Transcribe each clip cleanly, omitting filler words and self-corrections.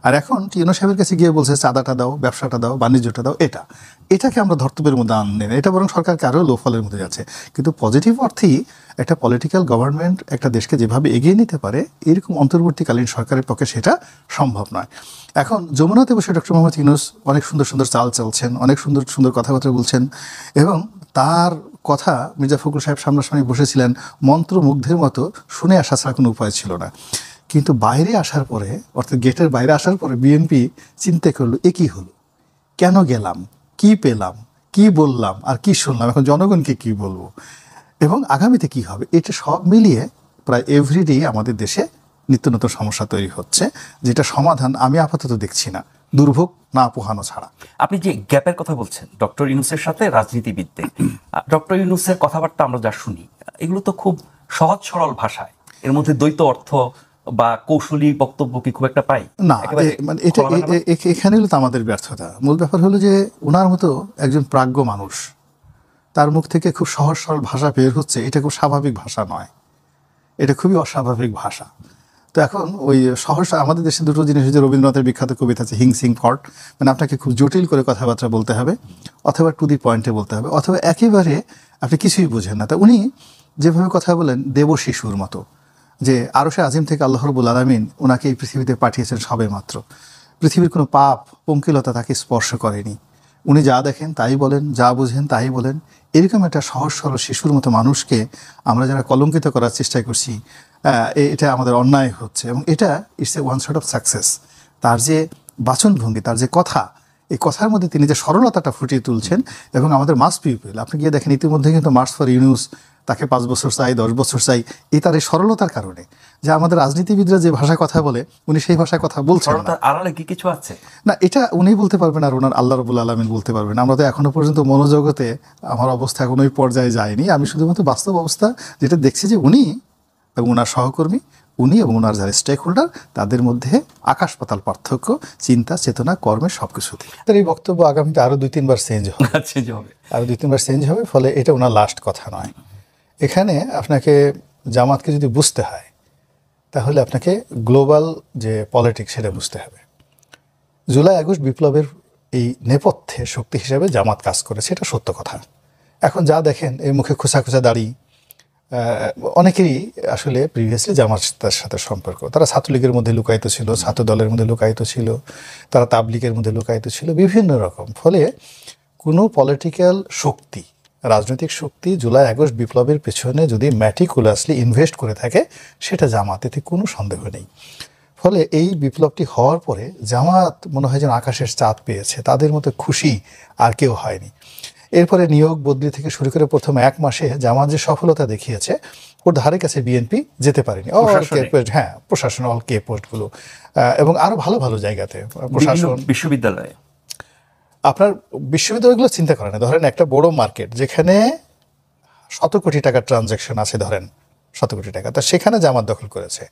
আর এখন টিউনো সাহেবের কাছে গিয়ে বলছে চাঁদাটা দাও, ব্যবসাটা দাও, বাণিজ্যটা দাও, এটাকে আমরা ধর্তব্যের মধ্যে আনলেন, এটা বরং সরকারকে আরও লো ফলের মধ্যে যাচ্ছে। কিন্তু পজিটিভ অর্থেই একটা পলিটিক্যাল গভর্নমেন্ট একটা দেশকে যেভাবে এগিয়ে নিতে পারে, এরকম অন্তর্বর্তীকালীন সরকারের পক্ষে সেটা সম্ভব নয়। এখন যমুনাতে বসে ডক্টর মোহাম্মদ ইউনূস অনেক সুন্দর সুন্দর চাল চালছেন, অনেক সুন্দর সুন্দর কথাবার্তা বলছেন, এবং তার কথা মির্জা ফখরুল সাহেব সামনাসামনি বসেছিলেন, মন্ত্রমুগ্ধের মতো শুনে আসা ছাড়া কোনো উপায় ছিল না। কিন্তু বাইরে আসার পরে, অর্থাৎ গেটের বাইরে আসার পরে বিএনপি চিন্তা করলো, এ কী হলো, কেন গেলাম, কি পেলাম, কি বললাম, আর কি শুনলাম, এখন জনগণকে কি বলবো, এবং আগামীতে কি হবে, এটা সব মিলিয়ে প্রায় এভরিডে আমাদের দেশে নিত্য নতুন সমস্যা তৈরি হচ্ছে, যেটা সমাধান আমি আপাতত দেখছি না, দুর্ভোগ না পোহানো ছাড়া। আপনি যে গ্যাপের কথা বলছেন ডক্টর ইউনূসের সাথে রাজনীতিবিদদের, ডক্টর ইউনূসের কথাবার্তা আমরা যা শুনি এগুলো তো খুব সহজ সরল ভাষায়, এর মধ্যে দ্বৈত অর্থ বা কৌশলী বক্তব্য কি খুব একটা পাই না। মানে এটা এখানে হলো তো আমাদের ব্যর্থতা। মূল ব্যাপার হলো যে ওনার মতো একজন প্রাজ্ঞ মানুষ, তার মুখ থেকে খুব সহজ সরল ভাষা বের হচ্ছে, এটা খুব স্বাভাবিক ভাষা নয়, এটা খুবই অস্বাভাবিক ভাষা। তো এখন ওই সহসা আমাদের দেশে দুটো জিনিস হচ্ছে, রবীন্দ্রনাথের বিখ্যাত কবিতা আছে হিংসিং কট, মানে আপনাকে খুব জটিল করে কথাবার্তা বলতে হবে, অথবা টু দি পয়েন্টে বলতে হবে, অথবা একেবারে আপনি কিছুই বোঝেন না। তা উনি যেভাবে কথা বলেন দেব শিশুর মতো, যে আরশে আজিম থেকে আল্লাহ রাব্বুল আলামিন ওনাকে এই পৃথিবীতে পাঠিয়েছেন সবে মাত্র, পৃথিবীর কোনো পাপ পঙ্কিলতা তাকে স্পর্শ করেনি, উনি যা দেখেন তাই বলেন, যা বুঝেন তাই বলেন। এরকম একটা সহজ সরল শিশুর মতো মানুষকে আমরা যারা কলঙ্কিত করার চেষ্টা করছি, এটা আমাদের অন্যায় হচ্ছে, এবং এটা it's a one sort of success. তার যে বাচনভঙ্গি, তার যে কথা, এই কথার মধ্যে তিনি যে সরলতাটা ফুটিয়ে তুলছেন, এবং আমাদের মাস পিপল, আপনি গিয়ে দেখেন ইতিমধ্যে কিন্তু মার্চ ফর ইউনূস, তাকে 5 বছর চাই, 10 বছর চাই, এই তার এই সরলতার কারণে, যে আমাদের রাজনীতিবিদরা যে ভাষায় কথা বলে উনি সেই ভাষায় কথা বলছেন না। আড়ালে কি কিছু আছে না, এটা উনি বলতে পারবেন, আর ওনার আল্লাহ রাব্বুল আলামিন বলতে পারবেন। আমরা তো এখনো পর্যন্ত মনোজগতে আমার অবস্থা এখন ওই পর্যায়ে যায়নি, আমি শুধুমাত্র বাস্তব অবস্থা যেটা দেখছি, যে উনি এবং ওনার সহকর্মী, উনি এবং ওনার যারা স্টেক হোল্ডার, তাদের মধ্যে আকাশ পাতাল পার্থক্য, চিন্তা চেতনা কর্মে সব কিছুতে। তার এই বক্তব্য আগামীতে আরও 2-3 বার চেঞ্জ হবে, আরও 2-3 বার চেঞ্জ হবে, ফলে এটা ওনার লাস্ট কথা নয়। এখানে আপনাকে জামাতকে যদি বুঝতে হয়, তাহলে আপনাকে গ্লোবাল যে পলিটিক্স সেটা বুঝতে হবে। জুলাই আগস্ট বিপ্লবের এই নেপথ্যে শক্তি হিসাবে জামাত কাজ করেছে, এটা সত্য কথা। এখন যা দেখেন এই মুখে খোঁচা খোঁচা দাড়ি, অনেকেরই আসলে প্রিভিয়াসলি জামাতের সাথে সম্পর্ক, তারা ছাত্রলীগের মধ্যে লুকায়িত ছিল, ছাত্র দলের মধ্যে লুকায়িত ছিল, তারা তাবলিগের মধ্যে লুকায়িত ছিল, বিভিন্ন রকম। ফলে কোনো পলিটিক্যাল শক্তি, রাজনৈতিক শক্তি জুলাই আগস্ট বিপ্লবের পেছনে যদি ম্যাটিকুলাসলি ইনভেস্ট করে থাকে, সেটা জামাতেতে কোনো সন্দেহ নেই। ফলে এই বিপ্লবটি হওয়ার পরে জামাত মনে হয় যেন আকাশের চাঁদ পেয়েছে, তাদের মতো খুশি আর কেউ হয়নি। এরপরে নিয়োগ বদলি থেকে শুরু করে প্রথম 1 মাসে জামাত যে সফলতা দেখিয়েছে, ওর ধারে কাছে বিএনপি যেতে পারেনি। হ্যাঁ, প্রশাসন, অল কে পোস্টগুলো, এবং আরও ভালো ভালো জায়গাতে প্রশাসন, বিশ্ববিদ্যালয়ে, আপনার বিশ্ববিদ্যালয়গুলো চিন্তা করেন, ধরেন একটা বড় মার্কেট যেখানে 100 কোটি টাকার ট্রানজ্যাকশন আছে, ধরেন 100 কোটি টাকা, তা সেখানে জামাত দখল করেছে।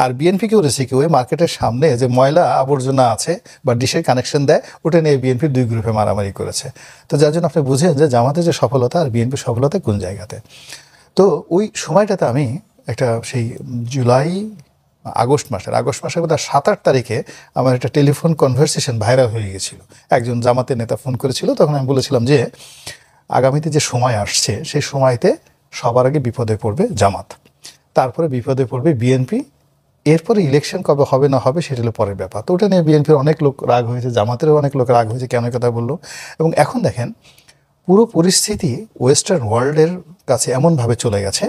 আর বিএনপি করেছে কি, ওই মার্কেটের সামনে যে ময়লা আবর্জনা আছে বা ডিশের কানেকশন দেয়, ওটা নিয়ে বিএনপির 2 গ্রুপে মারামারি করেছে। তো যার জন্য আপনি বুঝেন যে জামাতের যে সফলতা আর বিএনপির সফলতা কোন জায়গাতে। তো ওই সময়টাতে আমি একটা সেই আগস্ট মাসের বোধহয় 7-8 তারিখে আমার একটা টেলিফোন কনভারসেশন ভাইরাল হয়ে গেছিল। একজন জামাতের নেতা ফোন করেছিল, তখন আমি বলেছিলাম যে আগামীতে যে সময় আসছে সেই সময়তে সবার আগে বিপদে পড়বে জামাত, তারপরে বিপদে পড়বে বিএনপি, এরপরে ইলেকশন কবে হবে না হবে সেটা হলো পরের ব্যাপার। তো ওটা নিয়ে বিএনপির অনেক লোক রাগ হয়েছে, জামাতেরও অনেক লোক রাগ হয়েছে, কেন কথা বললো। এবং এখন দেখেন পুরো পরিস্থিতি ওয়েস্টার্ন ওয়ার্ল্ডের কাছে এমনভাবে চলে গেছে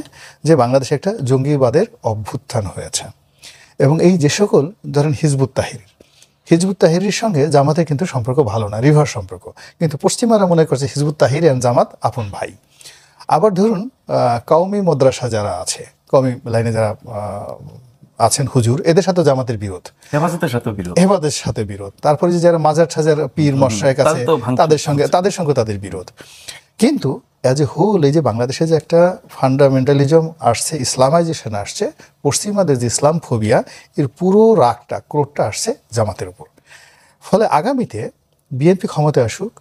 যে বাংলাদেশে একটা জঙ্গিবাদের অভ্যুত্থান হয়েছে। এবং এই যে সকল, ধরেন হিজবুত তাহরির সঙ্গে জামাতের কিন্তু সম্পর্ক ভালো না, রিভার্স সম্পর্ক, কিন্তু পশ্চিমারা মনে করছে হিজবুত তাহরির এন্ড জামাত আপন ভাই। আবার ধরুন কওমি মাদ্রাসা যারা আছে, কওমি লাইনে যারা আছেন হুজুর, এদের সাথে জামাতের বিরোধ, হেফাজতের সাথে বিরোধ। তারপরে যে যারা মাজার ঠাজার পীর মশায়েখ আছে, তাদের সঙ্গে তাদের বিরোধ। কিন্তু অ্যাজ এ হোল এই যে বাংলাদেশে যে একটা ফান্ডামেন্টালিজম আসছে, ইসলামাইজেশন আসছে, পশ্চিমাদের যে ইসলাম ফোবিয়া, এর পুরো রাগটা, ক্রোধটা আসছে জামাতের উপর। ফলে আগামীতে বিএনপি ক্ষমতায় আসুক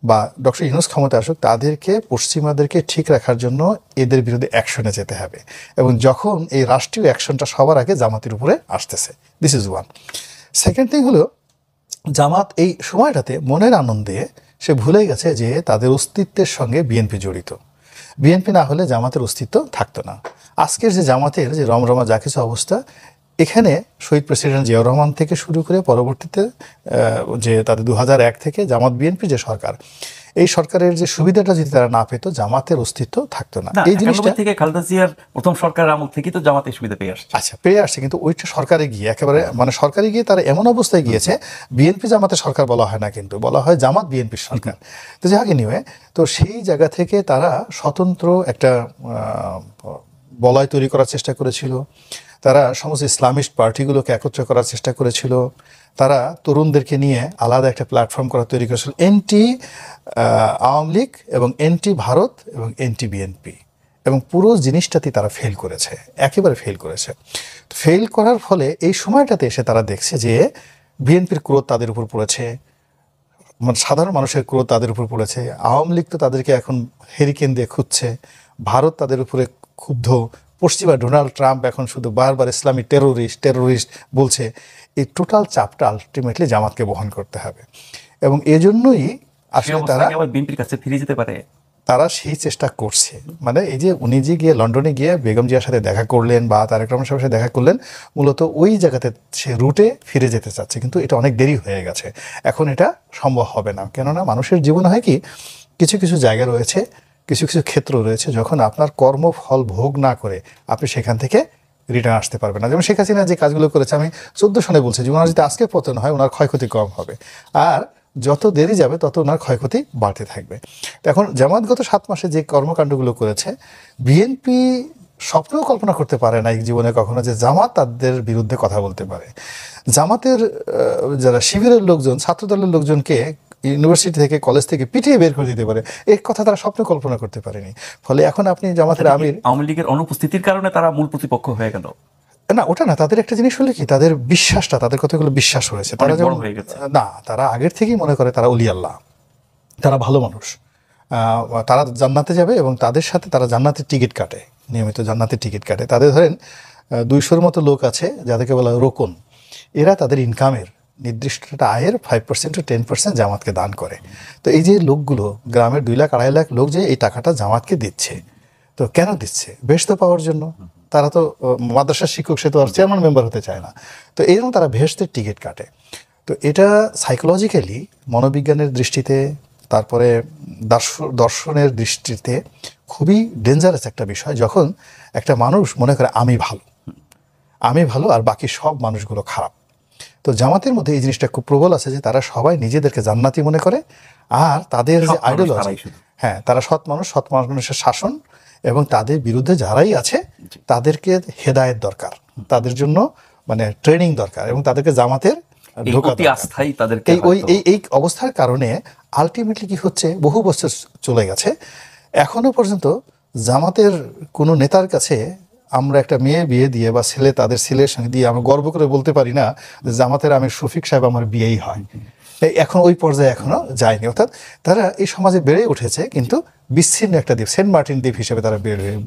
বা ডক্টর ইউনূস ক্ষমতায় আসুক, তাদেরকে, পশ্চিমাদেরকে ঠিক রাখার জন্য এদের বিরুদ্ধে অ্যাকশনে যেতে হবে। এবং যখন এই রাষ্ট্রীয় অ্যাকশনটা সবার আগে জামাতের উপরে আসতেছে, this is one. Second thing হলো, জামাত এই সময়টাতে মনের আনন্দে সে ভুলে গেছে যে তাদের অস্তিত্বের সঙ্গে বিএনপি জড়িত। বিএনপি না হলে জামাতের অস্তিত্ব থাকতো না। আজকের যে জামাতের যে রমরমা যা কিছু অবস্থা, এখানে শহীদ প্রেসিডেন্ট জিয়াউর রহমান থেকে শুরু করে পরবর্তীতে যে তাদের 2001 থেকে জামাত বিএনপি যে সরকার, এই সরকারের যে সুবিধাটা যদি তারা না পেত, জামাতের অস্তিত্ব থাকতো না। না, এই জিনিসটা 91 থেকে খালেদা জিয়ার প্রথম সরকার আমল থেকেই তো জামাত এই সুবিধা পেয়ে আসছে। আচ্ছা পেয়ে আসছে, কিন্তু ওইটা সরকারে গিয়ে একেবারে মানে সরকারে গিয়ে তারা এমন অবস্থায় গিয়েছে, বিএনপি জামাতের সরকার বলা হয় না, কিন্তু বলা হয় জামাত বিএনপির সরকার। তো যাকে নিয়ে তো সেই জায়গা থেকে তারা স্বতন্ত্র একটা বলয় তৈরি করার চেষ্টা করেছিল। তারা সমস্ত ইসলামিস্ট পার্টিগুলোকে একত্র করার চেষ্টা করেছিল। তারা তরুণদেরকে নিয়ে আলাদা একটা প্ল্যাটফর্ম করা তৈরি করেছিল, এনটি আওয়ামী লীগ এবং এনটি ভারত এবং এনটি বিএনপি, এবং পুরো জিনিসটাতে তারা ফেল করেছে, একেবারে ফেল করেছে। ফেল করার ফলে এই সময়টাতে এসে তারা দেখছে যে বিএনপির ক্রোধ তাদের উপর পড়েছে, মানে সাধারণ মানুষের ক্রোধ তাদের উপর পড়েছে। আওয়ামী লীগ তো তাদেরকে এখন হেরিকেন দিয়ে খুঁজছে, ভারত তাদের উপরে ক্ষুব্ধ, পশ্চিমা ডোনাল্ড ট্রাম্প এখন শুধু বারবার ইসলামী টেরোরিস্ট বলছে। এই টোটাল চাপটা আলটিমেটলি জামাতকে বহন করতে হবে, এবং এজন্যই আসলে তারা বিএনপির কাছে ফিরে যেতে পারে। তারা সেই চেষ্টা করছে। মানে এই যে উনি যে গিয়ে লন্ডনে গিয়ে বেগম জিয়ার সাথে দেখা করলেন বা তারেক রহমান সাহেবের সাথে দেখা করলেন, মূলত ওই জায়গাতে সে রুটে ফিরে যেতে চাচ্ছে, কিন্তু এটা অনেক দেরি হয়ে গেছে। এখন এটা সম্ভব হবে না, কেননা মানুষের জীবন হয় কি, কিছু কিছু জায়গা রয়েছে, কিছু কিছু ক্ষেত্র রয়েছে, যখন আপনার কর্মফল ভোগ না করে আপনি সেখান থেকে রিটার্ন আসতে পারবেন না। যেমন শেখ হাসিনা যে কাজগুলো করেছে, আমি 14 সনে বলছি যে ওনার যদি আজকে পতন হয়, ওনার ক্ষয়ক্ষতি কম হবে, আর যত দেরি যাবে তত ওনার ক্ষয়ক্ষতি বাড়তে থাকবে। তো এখন জামাত গত 7 মাসে যে কর্মকাণ্ডগুলো করেছে, বিএনপি স্বপ্নেও কল্পনা করতে পারে না এই জীবনে কখনো যে জামাত তাদের বিরুদ্ধে কথা বলতে পারে। জামাতের যারা শিবিরের লোকজন, ছাত্রদলের লোকজনকে ইউনিভার্সিটি থেকে, কলেজ থেকে পিটিয়ে বের করে দিতে পারে, এই কথা তারা স্বপ্নে কল্পনা করতে পারেনি। ফলে এখন আপনি জামাতের আমির, আওয়ামী লীগের অনুপস্থিতির কারণে তারা মূল প্রতিপক্ষ হয়ে গেল না ওটা না, তাদের একটা জিনিস হলে কি, তাদের বিশ্বাসটা, তাদের কতগুলো বিশ্বাস হয়েছে, তারা অনেক বড় যেমন হয়ে গেছে। না, তারা আগের থেকেই মনে করে তারা অলি আল্লাহ, তারা ভালো মানুষ, তারা জান্নাতে যাবে, এবং তাদের সাথে তারা জান্নাতের টিকিট কাটে, নিয়মিত জান্নাতের টিকিট কাটে। তাদের ধরেন 200-র মতো লোক আছে যাদেরকে বলা হয় রোকন। এরা তাদের ইনকামের নির্দিষ্ট একটা আয়ের 5% to 10% জামাতকে দান করে। তো এই যে লোকগুলো, গ্রামের 2 লাখ 2.5 লাখ লোক যে এই টাকাটা জামাতকে দিচ্ছে, তো কেন দিচ্ছে? বেহেশত পাওয়ার জন্য। তারা তো মাদ্রাসার শিক্ষক, সে তো আর চেয়ারম্যান মেম্বার হতে চায় না। তো এই জন্য তারা বেহেশতের টিকিট কাটে। তো এটা সাইকোলজিক্যালি, মনোবিজ্ঞানের দৃষ্টিতে, তারপরে দর্শনের দৃষ্টিতে খুবই ডেঞ্জারাস একটা বিষয়, যখন একটা মানুষ মনে করে আমি ভালো আর বাকি সব মানুষগুলো খারাপ। তো জামাতের মধ্যে এই জিনিসটা খুব প্রবল আছে যে তারা সবাই নিজেদেরকে জান্নাতি মনে করে, আর তাদের যে আইডিওলজি, হ্যাঁ, তারা সৎ মানুষের শাসন, এবং তাদের বিরুদ্ধে যারাই আছে তাদেরকে হেদায়েত দরকার, তাদের জন্য মানে ট্রেনিং দরকার, এবং তাদেরকে জামাতের এই অবস্থার কারণে আলটিমেটলি কি হচ্ছে, বহু বছর চলে গেছে, এখনো পর্যন্ত জামাতের কোনো নেতার কাছে আমরা একটা মেয়ে বিয়ে দিয়ে বা ছেলে তাদের ছেলের সঙ্গে দিয়ে আমরা গর্ব করে বলতে পারি না যে জামাতের আমির শফিক সাহেব আমার বিয়েই হয়। এখন ওই পর্যায়ে এখনো যায়নি। অর্থাৎ তারা এই সমাজে বেড়ে উঠেছে, কিন্তু বিচ্ছিন্ন একটা দ্বীপ, সেন্ট মার্টিন দ্বীপ হিসেবে তারা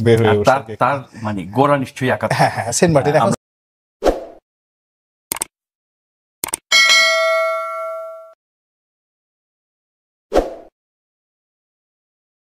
বের হয়ে উঠেছে। তার মানে গোড়া নিশ্চয়ই হ্যাঁ, সেন্ট মার্টিন এখন